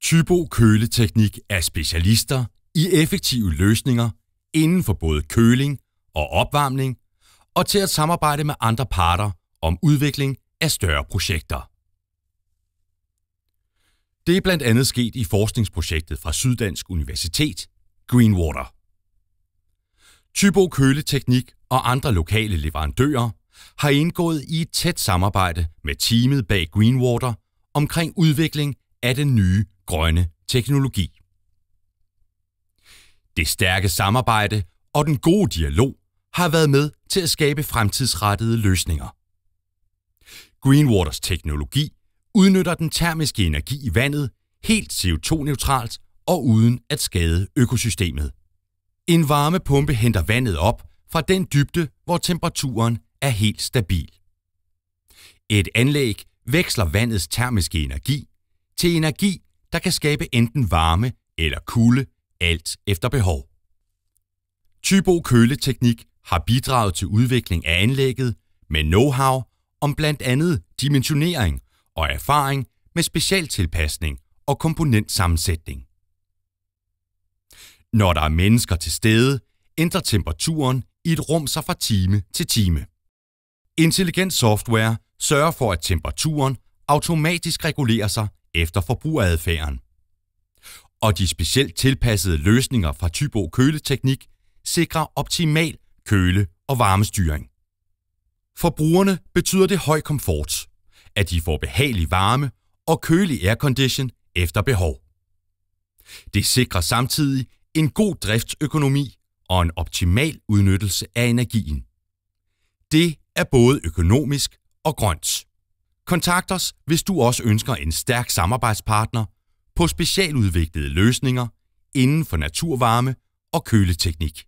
Thybo Køleteknik er specialister i effektive løsninger inden for både køling og opvarmning og til at samarbejde med andre parter om udvikling af større projekter. Det er blandt andet sket i forskningsprojektet fra Syddansk Universitet, Greenwater. Thybo Køleteknik og andre lokale leverandører har indgået i et tæt samarbejde med teamet bag Greenwater omkring udvikling af den nye grønne teknologi. Det stærke samarbejde og den gode dialog har været med til at skabe fremtidsrettede løsninger. Greenwaters teknologi udnytter den termiske energi i vandet helt CO2-neutralt og uden at skade økosystemet. En varmepumpe henter vandet op fra den dybde, hvor temperaturen er helt stabil. Et anlæg veksler vandets termiske energi til energi, der kan skabe enten varme eller kulde, alt efter behov. Thybo Køleteknik har bidraget til udvikling af anlægget med know-how om blandt andet dimensionering og erfaring med specialtilpasning og komponentsammensætning. Når der er mennesker til stede, ændrer temperaturen i et rum sig fra time til time. Intelligent software sørger for, at temperaturen automatisk regulerer sig efter forbrugeradfærden. Og de specielt tilpassede løsninger fra Thybo Køleteknik sikrer optimal køle- og varmestyring. For brugerne betyder det høj komfort, at de får behagelig varme og kølig aircondition efter behov. Det sikrer samtidig en god driftsøkonomi og en optimal udnyttelse af energien. Det er både økonomisk og grønt. Kontakt os, hvis du også ønsker en stærk samarbejdspartner på specialudviklede løsninger inden for naturvarme og køleteknik.